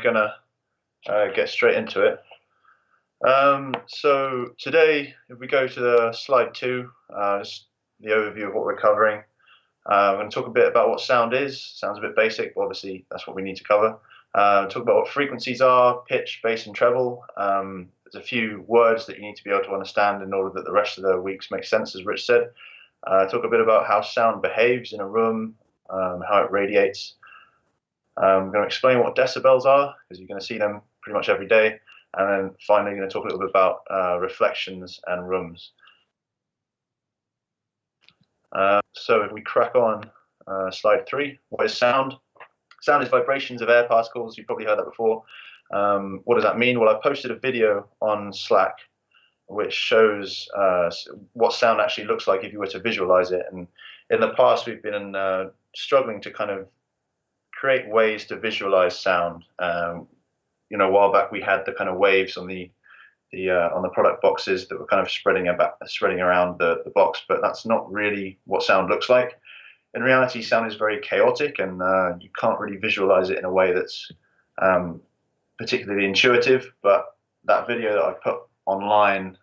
gonna get straight into it. So today, if we go to the slide 2, just the overview of what we're covering. I'm going to talk a bit about what sound is. Sounds a bit basic, but obviously that's what we need to cover. Talk about what frequencies are, pitch, bass, and treble. There's a few words that you need to be able to understand in order that the rest of the weeks make sense, as Rich said. Talk a bit about how sound behaves in a room, how it radiates. I'm going to explain what decibels are, because you're going to see them pretty much every day. And then finally, going to talk a little bit about reflections and rooms. So if we crack on, slide 3, what is sound? Sound is vibrations of air particles. You've probably heard that before. What does that mean? Well, I posted a video on Slack which shows what sound actually looks like if you were to visualize it. And in the past, we've been struggling to kind of create ways to visualize sound. You know, a while back we had the kind of waves on the product boxes that were kind of spreading around the box, but that's not really what sound looks like. In reality, sound is very chaotic, and you can't really visualize it in a way that's particularly intuitive. But that video that I put online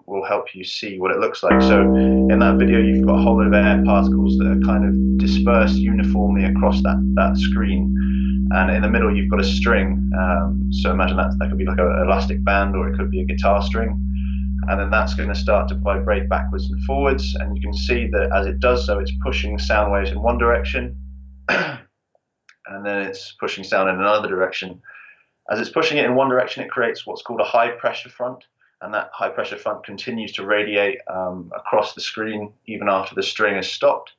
will help you see what it looks like. So in that video, you've got a whole lot of air particles that are kind of dispersed uniformly across that screen. And in the middle, you've got a string. So imagine that could be like an elastic band, or it could be a guitar string. And then that's going to start to vibrate backwards and forwards. And you can see that as it does so, it's pushing sound waves in one direction. And then it's pushing sound in another direction. As it's pushing it in one direction, it creates what's called a high pressure front. And that high pressure front continues to radiate across the screen even after the string has stopped.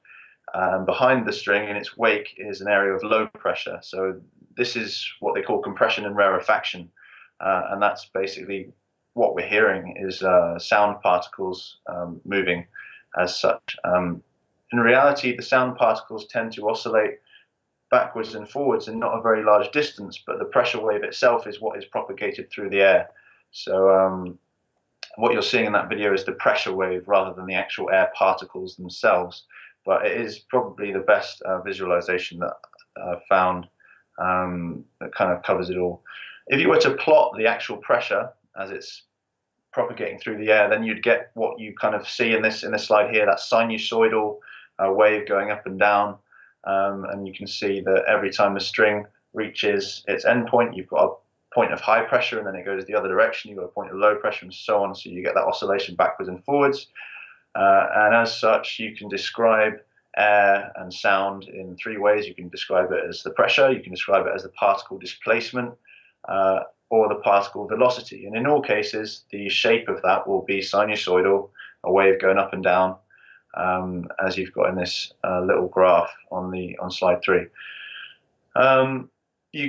Behind the string in its wake is an area of low pressure. So this is what they call compression and rarefaction. And that's basically what we're hearing is sound particles moving as such. In reality, the sound particles tend to oscillate backwards and forwards in not a very large distance, but the pressure wave itself is what is propagated through the air. So what you're seeing in that video is the pressure wave rather than the actual air particles themselves. But it is probably the best visualization that I've found that kind of covers it all. If you were to plot the actual pressure as it's propagating through the air, then you'd get what you kind of see in this slide here, that sinusoidal wave going up and down. And you can see that every time the string reaches its endpoint, you've got a point of high pressure, and then it goes the other direction. You've got a point of low pressure, and so on. So you get that oscillation backwards and forwards. And as such, you can describe air and sound in 3 ways. You can describe it as the pressure, you can describe it as the particle displacement, or the particle velocity. And in all cases, the shape of that will be sinusoidal, a wave going up and down, as you've got in this little graph on slide 3.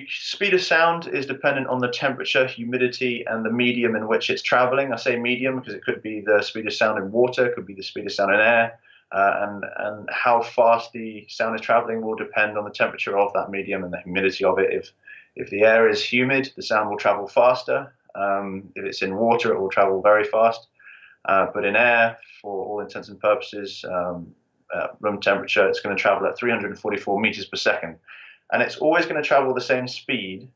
Speed of sound is dependent on the temperature, humidity, and the medium in which it's traveling. I say medium because it could be the speed of sound in water, it could be the speed of sound in air, and how fast the sound is traveling will depend on the temperature of that medium and the humidity of it. If the air is humid, the sound will travel faster. If it's in water, it will travel very fast. But in air, for all intents and purposes, room temperature, it's going to travel at 344 meters per second. And it's always going to travel the same speed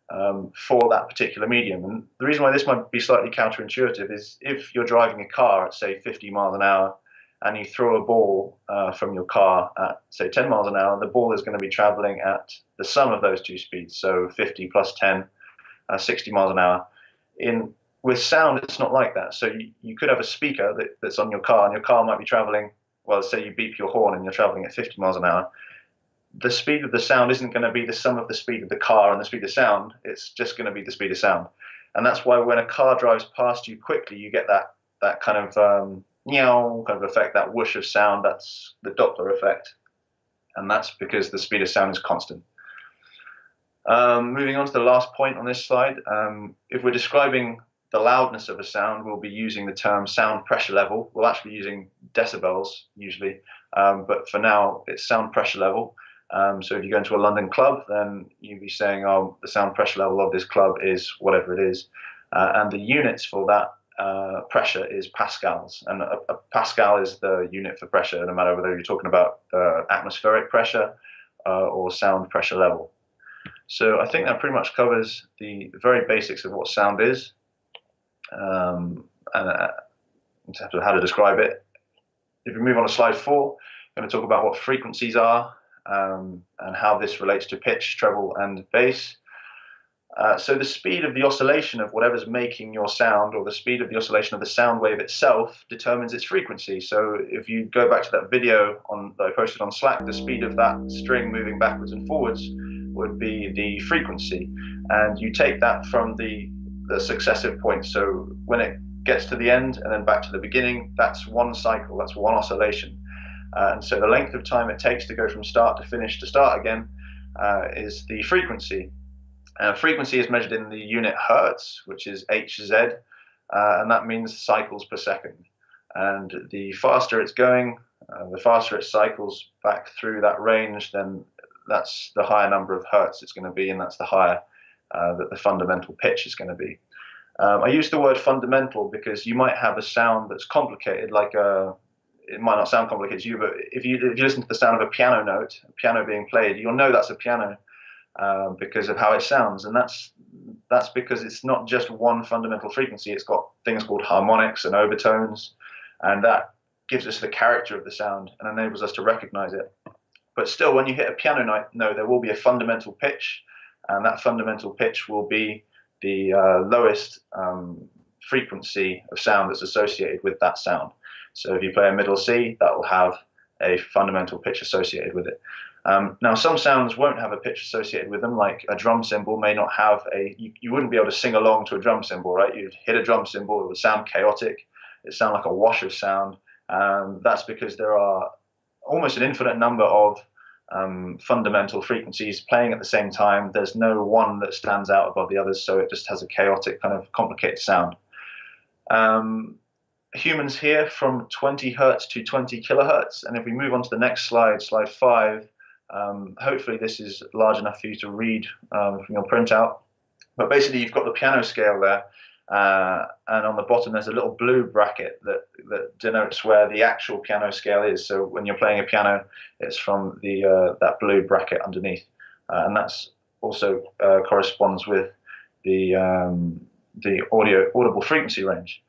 for that particular medium. And the reason why this might be slightly counterintuitive is if you're driving a car at, say, 50 miles an hour, and you throw a ball from your car at, say, 10 miles an hour, the ball is going to be traveling at the sum of those 2 speeds, so 50 plus 10, 60 miles an hour. With sound, it's not like that. So you could have a speaker that's on your car, and your car might be traveling, well, say you beep your horn and you're traveling at 50 miles an hour. The speed of the sound isn't going to be the sum of the speed of the car and the speed of sound. It's just going to be the speed of sound. And that's why when a car drives past you quickly, you get that kind of meow kind of effect, that whoosh of sound. That's the Doppler effect. And that's because the speed of sound is constant. Moving on to the last point on this slide. If we're describing the loudness of a sound, we'll be using the term sound pressure level. We're actually using decibels usually, but for now it's sound pressure level. So if you go into a London club, then you'd be saying, oh, the sound pressure level of this club is whatever it is. And the units for that pressure is pascals. And a pascal is the unit for pressure, no matter whether you're talking about atmospheric pressure or sound pressure level. So I think that pretty much covers the very basics of what sound is, and in terms of how to describe it. If we move on to slide 4, I'm going to talk about what frequencies are, and how this relates to pitch, treble, and bass. So the speed of the oscillation of whatever's making your sound, or the speed of the oscillation of the sound wave itself, determines its frequency. So if you go back to that video that I posted on Slack, the speed of that string moving backwards and forwards would be the frequency. And you take that from the successive points. So when it gets to the end and then back to the beginning, that's one cycle, that's one oscillation. And so the length of time it takes to go from start to finish to start again is the frequency. Frequency is measured in the unit hertz, which is Hz, and that means cycles per second. And the faster it's going, the faster it cycles back through that range, then that's the higher number of hertz it's going to be, and that's the higher that the fundamental pitch is going to be. I use the word fundamental because you might have a sound that's complicated, like it might not sound complicated to you, but if you listen to the sound of a piano note, a piano being played, you'll know that's a piano because of how it sounds, and that's because it's not just one fundamental frequency. It's got things called harmonics and overtones, and that gives us the character of the sound and enables us to recognize it. But still, when you hit a piano note, there will be a fundamental pitch, and that fundamental pitch will be the lowest frequency of sound that's associated with that sound. So if you play a middle C, that will have a fundamental pitch associated with it. Now, some sounds won't have a pitch associated with them, like a drum cymbal may not have you wouldn't be able to sing along to a drum cymbal, right? You'd hit a drum cymbal, it would sound chaotic, it'd sound like a wash of sound. That's because there are almost an infinite number of fundamental frequencies playing at the same time. There's no one that stands out above the others, so it just has a chaotic, kind of complicated sound. Humans hear from 20 hertz to 20 kilohertz, and if we move on to the next slide, slide 5, hopefully this is large enough for you to read from your printout. But basically, you've got the piano scale there, and on the bottom there's a little blue bracket that denotes where the actual piano scale is. So when you're playing a piano, it's from that blue bracket underneath, and that's also corresponds with the audible frequency range.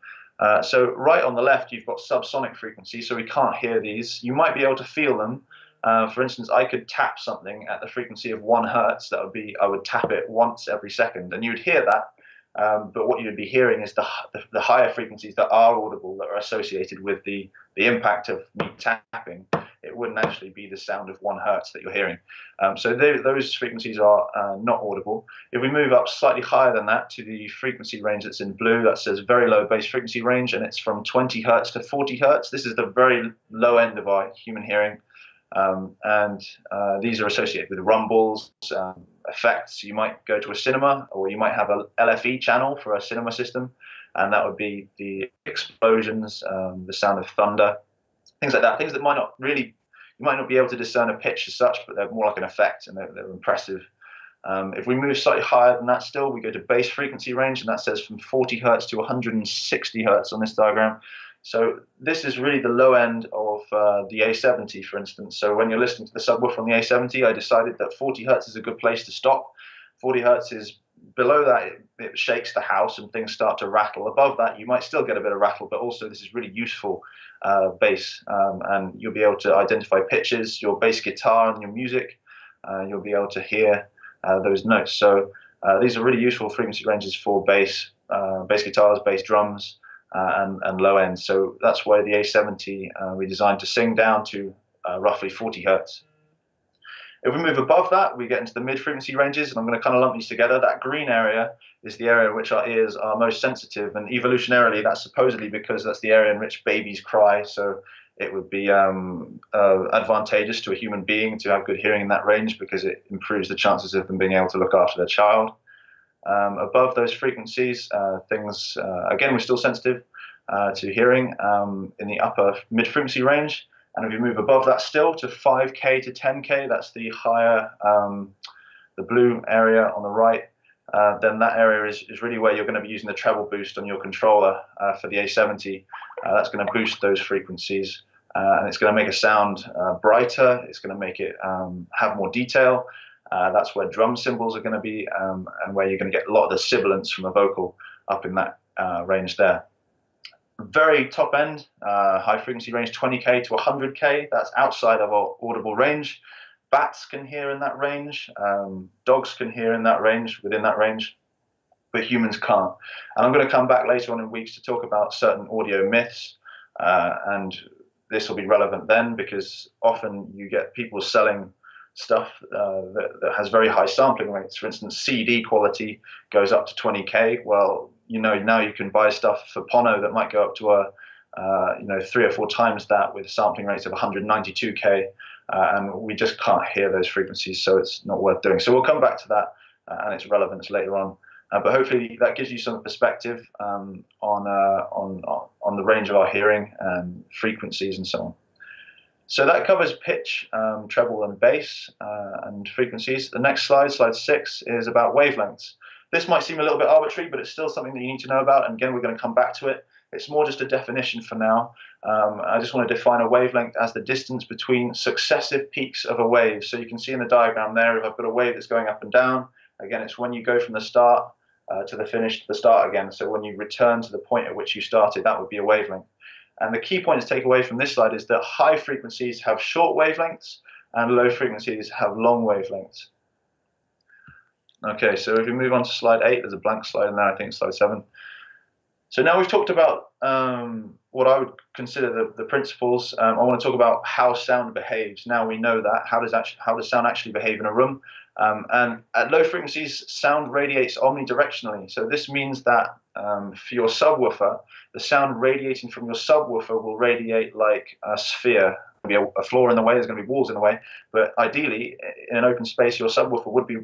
So right on the left, you've got subsonic frequencies, so we can't hear these. You might be able to feel them. For instance, I could tap something at the frequency of 1 hertz. That would be, I would tap it once every second, and you would hear that. But what you would be hearing is the higher frequencies that are audible, that are associated with the impact of me tapping. It wouldn't actually be the sound of 1 hertz that you're hearing. So those frequencies are not audible. If we move up slightly higher than that to the frequency range that's in blue, that says very low bass frequency range, and it's from 20 hertz to 40 hertz. This is the very low end of our human hearing. And these are associated with rumbles, effects. You might go to a cinema, or you might have a LFE channel for a cinema system, and that would be the explosions, the sound of thunder, things like that. Things that you might not be able to discern a pitch as such, but they're more like an effect, and they're impressive. If we move slightly higher than that still, we go to bass frequency range, and that says from 40 hertz to 160 hertz on this diagram. So this is really the low end of the A70, for instance. So when you're listening to the subwoofer on the A70, I decided that 40 hertz is a good place to stop. 40 hertz is below that, it shakes the house and things start to rattle. Above that, you might still get a bit of rattle, but also this is really useful bass. And you'll be able to identify pitches, your bass guitar and your music. You'll be able to hear those notes. So these are really useful frequency ranges for bass guitars, bass drums, and low end. So that's why the A70 we designed to sing down to roughly 40 hertz. If we move above that, we get into the mid-frequency ranges, and I'm going to kind of lump these together. That green area is the area in which our ears are most sensitive, and evolutionarily that's supposedly because that's the area in which babies cry, so it would be advantageous to a human being to have good hearing in that range because it improves the chances of them being able to look after their child. Above those frequencies, things, again, we're still sensitive to hearing in the upper mid-frequency range. And if you move above that still to 5K to 10K, that's the higher, the blue area on the right, then that area is really where you're going to be using the treble boost on your controller for the A70. That's going to boost those frequencies, and it's going to make a sound brighter. It's going to make it have more detail. That's where drum cymbals are going to be, and where you're going to get a lot of the sibilance from a vocal up in that range there. Very top end, high frequency range, 20K to 100K. That's outside of our audible range. Bats can hear in that range. Dogs can hear in that range, within that range, but humans can't. And I'm going to come back later on in weeks to talk about certain audio myths, and this will be relevant then, because often you get people selling stuff that has very high sampling rates. For instance, CD quality goes up to 20K. Well, now you can buy stuff for Pono that might go up to 3 or 4 times that, with sampling rates of 192K, and we just can't hear those frequencies, so it's not worth doing. So we'll come back to that and its relevance later on. But hopefully that gives you some perspective on the range of our hearing and frequencies and so on. So that covers pitch, treble, and bass and frequencies. The next slide, slide 6, is about wavelengths. This might seem a little bit arbitrary, but it's still something that you need to know about. And again, we're going to come back to it. It's more just a definition for now. I just want to define a wavelength as the distance between successive peaks of a wave. So you can see in the diagram there, if I've got a wave that's going up and down, again, it's when you go from the start to the finish to the start again. So when you return to the point at which you started, that would be a wavelength. And the key point to take away from this slide is that high frequencies have short wavelengths and low frequencies have long wavelengths. Okay, so if we move on to slide 8, there's a blank slide in there, I think it's slide 7. So now we've talked about what I would consider the principles. I want to talk about how sound behaves. Now we know that. How does sound actually behave in a room? And at low frequencies, sound radiates omnidirectionally. So this means that for your subwoofer, the sound radiating from your subwoofer will radiate like a sphere. There's going to be a floor in the way, there's going to be walls in the way, but ideally, in an open space, your subwoofer would be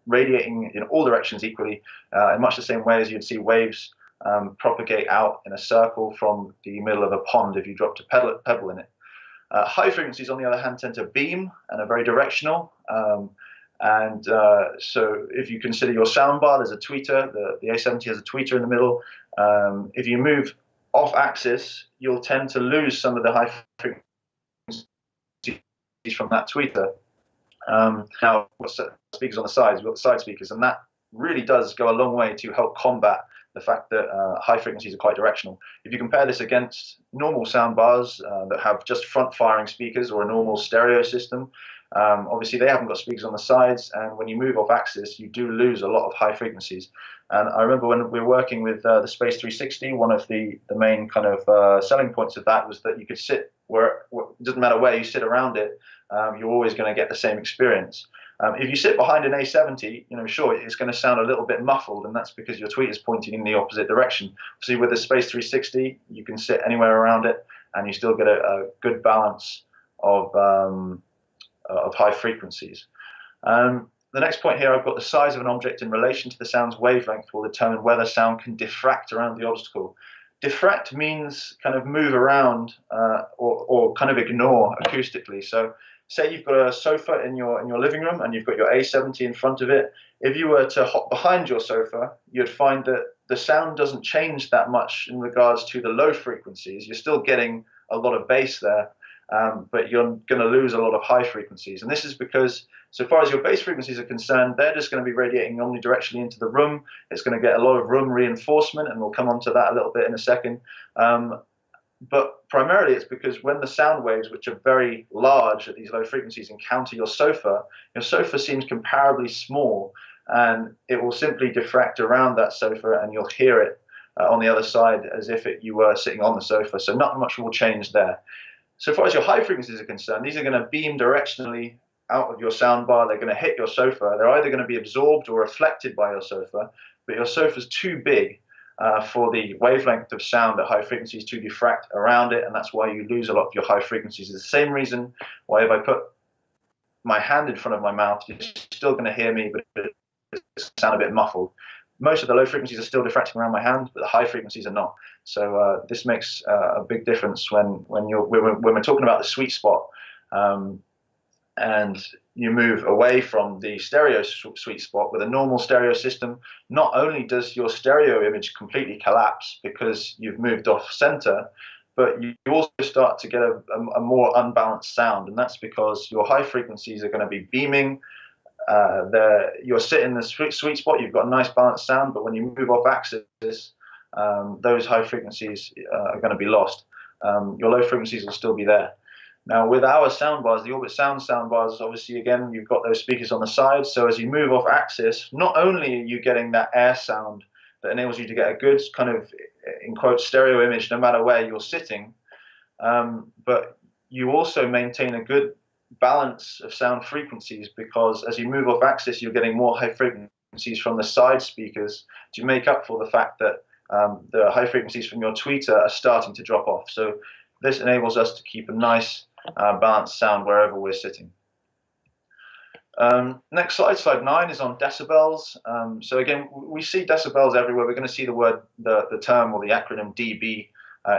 radiating in all directions equally, in much the same way as you'd see waves propagate out in a circle from the middle of a pond if you dropped a pebble in it. High frequencies, on the other hand, tend to beam and are very directional. So if you consider your soundbar, there's a tweeter, the A70 has a tweeter in the middle. If you move off axis, you'll tend to lose some of the high frequencies from that tweeter. Now, what's speakers on the sides? We've got the side speakers, and that really does go a long way to help combat the fact that high frequencies are quite directional. If you compare this against normal soundbars that have just front-firing speakers or a normal stereo system, obviously they haven't got speakers on the sides, and when you move off axis, you do lose a lot of high frequencies. And I remember when we were working with the Space 360, one of the main kind of selling points of that was that you could sit where, it doesn't matter where you sit around it, you're always going to get the same experience. If you sit behind an A70, sure, it's going to sound a little bit muffled, and that's because your tweet is pointing in the opposite direction. See, with the Space 360, you can sit anywhere around it, and you still get a good balance of high frequencies. The next point here, I've got the size of an object in relation to the sound's wavelength will determine whether sound can diffract around the obstacle. Diffract means kind of move around or kind of ignore acoustically. So say you've got a sofa in your living room and you've got your A70 in front of it. If you were to hop behind your sofa, you'd find that the sound doesn't change that much in regards to the low frequencies. You're still getting a lot of bass there, but you're going to lose a lot of high frequencies. And this is because, so far as your bass frequencies are concerned, they're just going to be radiating omnidirectionally into the room. It's going to get a lot of room reinforcement, and we'll come on to that a little bit in a second. But primarily it's because when the sound waves, which are very large at these low frequencies, encounter your sofa seems comparably small, and it will simply diffract around that sofa, and you'll hear it on the other side as if you were sitting on the sofa. So not much will change there. So far as your high frequencies are concerned, these are going to beam directionally out of your soundbar. They're going to hit your sofa. They're either going to be absorbed or reflected by your sofa, but your sofa's too big for the wavelength of sound at high frequencies to diffract around it, and that's why you lose a lot of your high frequencies. It's the same reason why if I put my hand in front of my mouth, you're still going to hear me, but it's sound a bit muffled. Most of the low frequencies are still diffracting around my hand, but the high frequencies are not. So this makes a big difference when we're talking about the sweet spot, and you move away from the stereo sweet spot. With a normal stereo system, not only does your stereo image completely collapse because you've moved off center, but you also start to get a more unbalanced sound, and that's because your high frequencies are going to be beaming you're sitting in the sweet spot. You've got a nice balanced sound, but when you move off axis, those high frequencies are going to be lost. Your low frequencies will still be there. Now, with our soundbars, the Orbit Sound soundbars, obviously, again, you've got those speakers on the side. So as you move off axis, not only are you getting that air sound that enables you to get a good kind of, in quotes, stereo image no matter where you're sitting, but you also maintain a good balance of sound frequencies, because as you move off axis, you're getting more high frequencies from the side speakers to make up for the fact that the high frequencies from your tweeter are starting to drop off. So this enables us to keep a nice balanced sound wherever we're sitting. Next slide, slide 9, is on decibels. So again, we see decibels everywhere. We're going to see the term or the acronym dB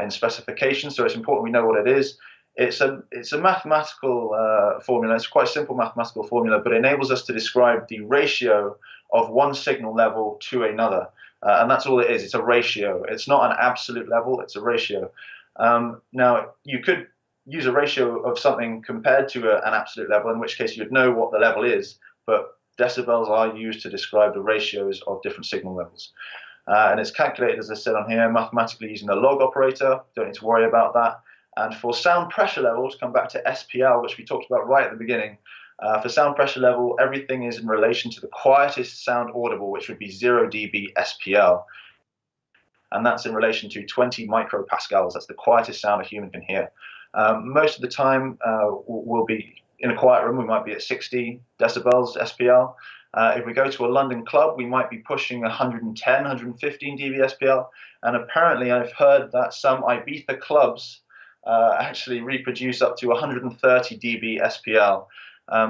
in specification. So it's important we know what it is. It's a mathematical formula. It's quite a simple mathematical formula, but it enables us to describe the ratio of one signal level to another. And that's all it is. It's a ratio. It's not an absolute level. It's a ratio. Now, you could use a ratio of something compared to an absolute level, in which case you'd know what the level is, but decibels are used to describe the ratios of different signal levels. And it's calculated, as I said on here, mathematically using the log operator. Don't need to worry about that. And for sound pressure levels, come back to SPL, which we talked about right at the beginning. For sound pressure level, everything is in relation to the quietest sound audible, which would be 0 dB SPL. And that's in relation to 20 micropascals. That's the quietest sound a human can hear. Most of the time, we'll be in a quiet room. We might be at 60 decibels SPL. If we go to a London club, we might be pushing 110, 115 dB SPL. And apparently, I've heard that some Ibiza clubs actually reproduce up to 130 dB SPL.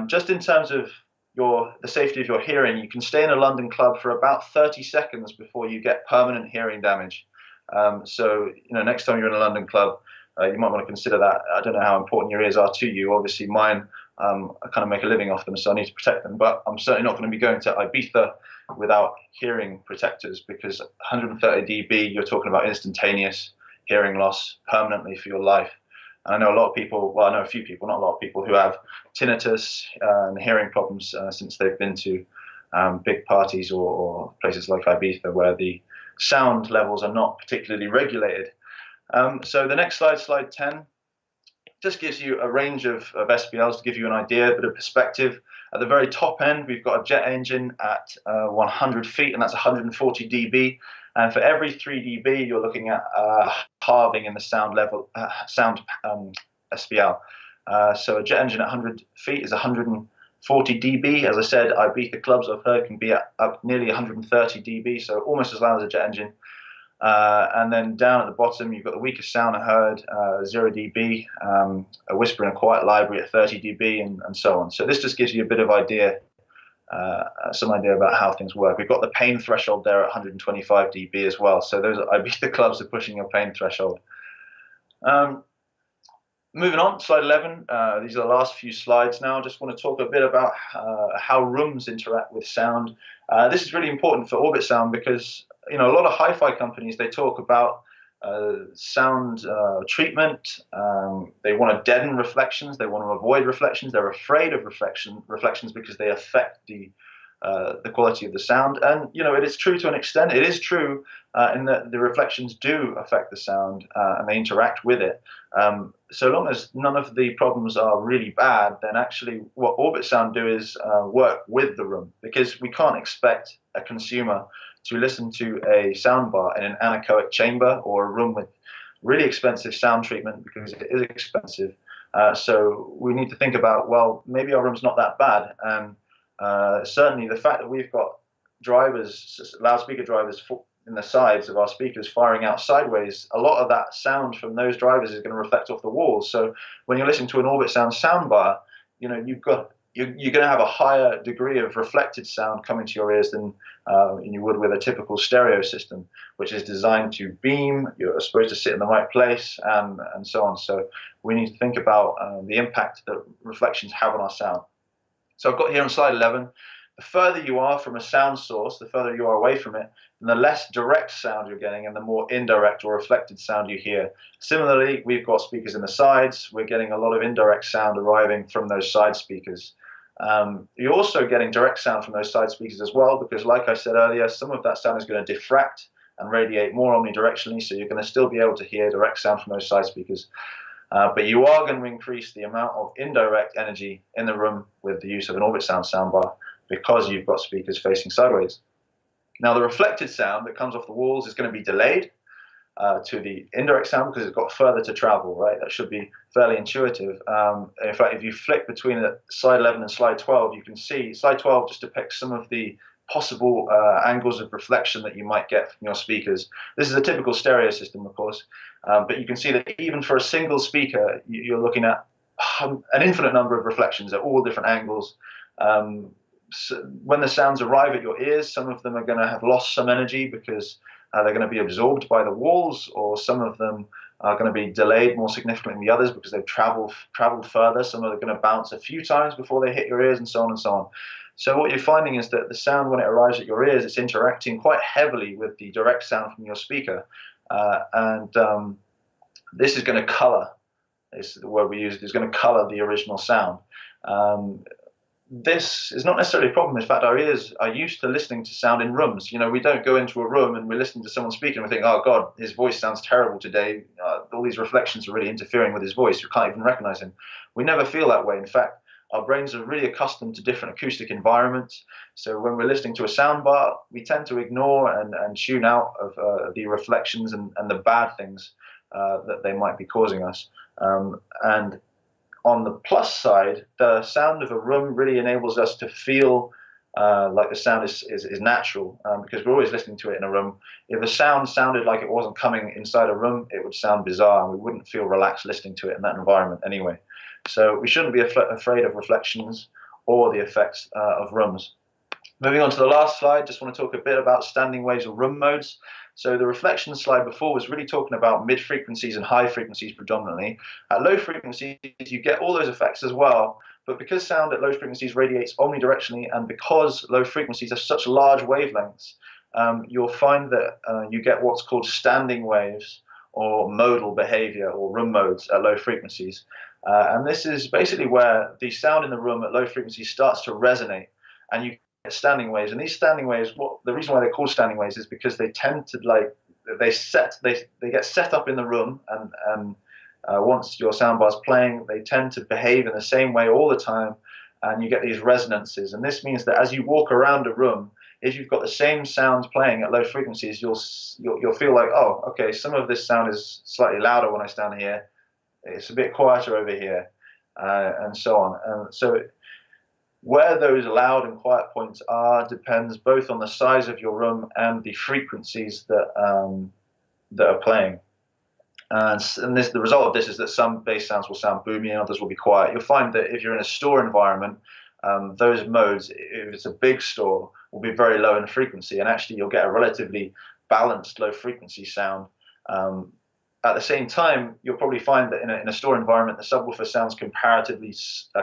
Just in terms of the safety of your hearing, you can stay in a London club for about 30 seconds before you get permanent hearing damage. So, next time you're in a London club, you might want to consider that. I don't know how important your ears are to you. Obviously, mine, I kind of make a living off them, so I need to protect them. But I'm certainly not going to be going to Ibiza without hearing protectors, because 130 dB, you're talking about instantaneous hearing loss permanently for your life. And I know a lot of people, well, I know a few people, not a lot of people, who have tinnitus and hearing problems since they've been to big parties or places like Ibiza, where the sound levels are not particularly regulated. So the next slide, slide 10, just gives you a range of SPLs to give you an idea, a bit of perspective. At the very top end, we've got a jet engine at 100 feet, and that's 140 dB. And for every 3 dB, you're looking at halving in the sound level, SPL. So a jet engine at 100 feet is 140 dB. As I said, Ibiza clubs, I've heard, can be up nearly 130 dB, so almost as loud as a jet engine. And then down at the bottom, you've got the weakest sound I heard, 0 dB, a whisper in a quiet library at 30 dB, and so on. So this just gives you a bit of idea, some idea about how things work. We've got the pain threshold there at 125 dB as well. So those Ibiza clubs are pushing your pain threshold. Moving on, slide 11. These are the last few slides now. I just want to talk a bit about how rooms interact with sound. This is really important for Orbit Sound, because a lot of hi-fi companies, they talk about sound treatment. They want to deaden reflections. They want to avoid reflections. They're afraid of reflections because they affect the quality of the sound. And it is true to an extent. It is true in that the reflections do affect the sound and they interact with it. So long as none of the problems are really bad, then actually what Orbit Sound do is work with the room, because we can't expect a consumer to listen to a soundbar in an anechoic chamber or a room with really expensive sound treatment, because it is expensive. So we need to think about, well, maybe our room's not that bad. And certainly the fact that we've got drivers, loudspeaker drivers in the sides of our speakers firing out sideways, a lot of that sound from those drivers is going to reflect off the walls. So when you're listening to an Orbit Sound soundbar, you're going to have a higher degree of reflected sound coming to your ears than you would with a typical stereo system, which is designed to beam. You're supposed to sit in the right place, and so on. So we need to think about the impact that reflections have on our sound. So I've got here on slide 11, the further you are from a sound source, the further you are away from it, and the less direct sound you're getting and the more indirect or reflected sound you hear. Similarly, we've got speakers in the sides. We're getting a lot of indirect sound arriving from those side speakers. You're also getting direct sound from those side speakers as well, because like I said earlier, some of that sound is going to diffract and radiate more omnidirectionally, so you're going to still be able to hear direct sound from those side speakers. But you are going to increase the amount of indirect energy in the room with the use of an orbit sound soundbar, because you've got speakers facing sideways. Now, the reflected sound that comes off the walls is going to be delayed to the indirect sound because it's got further to travel, right? That should be fairly intuitive. In fact, if you flick between slide 11 and slide 12, you can see slide 12 just depicts some of the possible angles of reflection that you might get from your speakers. This is a typical stereo system, of course, but you can see that even for a single speaker, you're looking at an infinite number of reflections at all different angles. So when the sounds arrive at your ears, some of them are going to have lost some energy because they're going to be absorbed by the walls, or some of them are going to be delayed more significantly than the others because they've traveled further. Some are going to bounce a few times before they hit your ears, and so on and so on. So what you're finding is that the sound, when it arrives at your ears, it's interacting quite heavily with the direct sound from your speaker. This is going to color, is the word we use, is going to color the original sound. This is not necessarily a problem. In fact, our ears are used to listening to sound in rooms. You know, we don't go into a room and we're listening to someone speaking and we think, oh God, his voice sounds terrible today. All these reflections are really interfering with his voice. We can't even recognize him. We never feel that way. In fact, our brains are really accustomed to different acoustic environments. So when we're listening to a sound bar, we tend to ignore and tune out of the reflections and the bad things that they might be causing us. And on the plus side, the sound of a room really enables us to feel like the sound is natural, because we're always listening to it in a room. If a sound sounded like it wasn't coming inside a room, it would sound bizarre, and we wouldn't feel relaxed listening to it in that environment anyway. So we shouldn't be afraid of reflections or the effects of rooms. Moving on to the last slide, just want to talk a bit about standing waves or room modes. So the reflection slide before was really talking about mid frequencies and high frequencies predominantly. At low frequencies, you get all those effects as well. But because sound at low frequencies radiates omnidirectionally, and because low frequencies have such large wavelengths, you'll find that you get what's called standing waves or modal behavior or room modes at low frequencies. And this is basically where the sound in the room at low frequencies starts to resonate, and you standing waves. And these standing waves, the reason why they're called standing waves is because they tend to they get set up in the room, and once your soundbar is playing, they tend to behave in the same way all the time, and you get these resonances. And this means that as you walk around a room, if you've got the same sounds playing at low frequencies, you'll feel like, oh, okay, some of this sound is slightly louder when I stand here, it's a bit quieter over here, and so on. And so where those loud and quiet points are depends both on the size of your room and the frequencies that are playing. And the result of this is that some bass sounds will sound boomy and others will be quiet. You'll find that if you're in a store environment, those modes, if it's a big store, will be very low in frequency, and actually you'll get a relatively balanced low frequency sound. At the same time, you'll probably find that in a store environment, the subwoofer sounds comparatively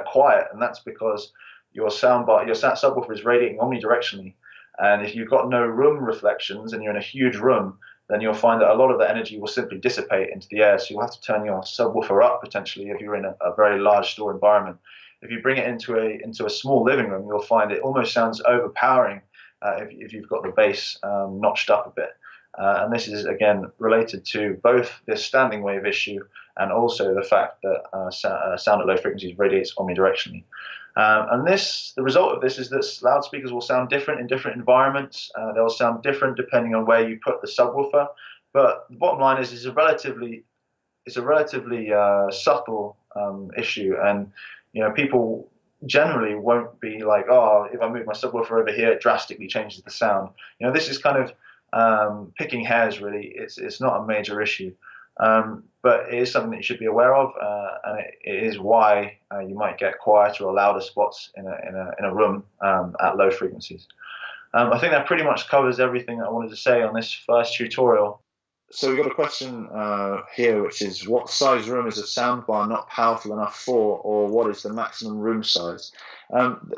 quiet, and that's because your subwoofer is radiating omnidirectionally. And if you've got no room reflections and you're in a huge room, then you'll find that a lot of the energy will simply dissipate into the air. So you'll have to turn your subwoofer up potentially if you're in a very large store environment. If you bring it into a small living room, you'll find it almost sounds overpowering if you've got the bass notched up a bit. And this is, again, related to both this standing wave issue and also the fact that sound at low frequencies radiates omnidirectionally. And the result of this is that loudspeakers will sound different in different environments. They'll sound different depending on where you put the subwoofer. But the bottom line is, it's a relatively subtle issue, and people generally won't be like, oh, if I move my subwoofer over here, it drastically changes the sound. This is kind of picking hairs, really. It's not a major issue. But it is something that you should be aware of, and it is why you might get quieter or louder spots in a room at low frequencies. I think that pretty much covers everything I wanted to say on this first tutorial. So we've got a question here, which is, what size room is a soundbar not powerful enough for, or what is the maximum room size?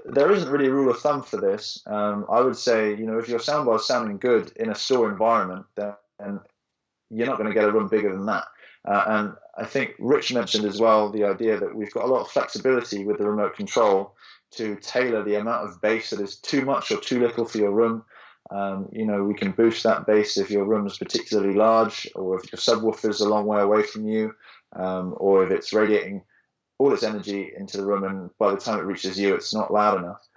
There isn't really a rule of thumb for this. I would say, if your soundbar is sounding good in a store environment, then you're not going to get a room bigger than that. And I think Rich mentioned as well the idea that we've got a lot of flexibility with the remote control. to tailor the amount of bass that is too much or too little for your room. You know, we can boost that bass if your room is particularly large, or if your subwoofer is a long way away from you, or if it's radiating all its energy into the room, and by the time it reaches you, it's not loud enough.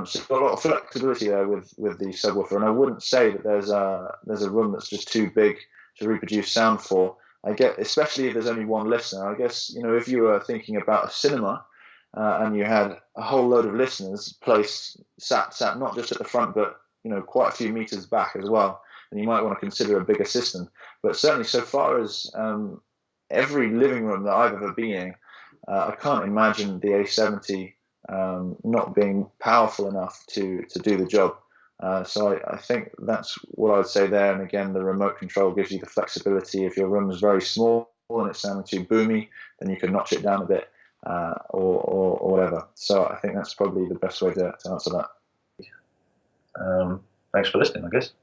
So you've got a lot of flexibility there with the subwoofer, and I wouldn't say that there's a room that's just too big to reproduce sound for. I get, especially if there's only one listener. I guess, you know, if you were thinking about a cinema and you had a whole load of listeners sat not just at the front, but, you know, quite a few meters back as well, and you might want to consider a bigger system. But certainly, so far as every living room that I've ever been in, I can't imagine the A70 not being powerful enough to do the job. So I think that's what I'd say there. And again, the remote control gives you the flexibility. If your room is very small and it's sounding too boomy, then you can notch it down a bit or whatever. So I think that's probably the best way to answer that. Thanks for listening, I guess.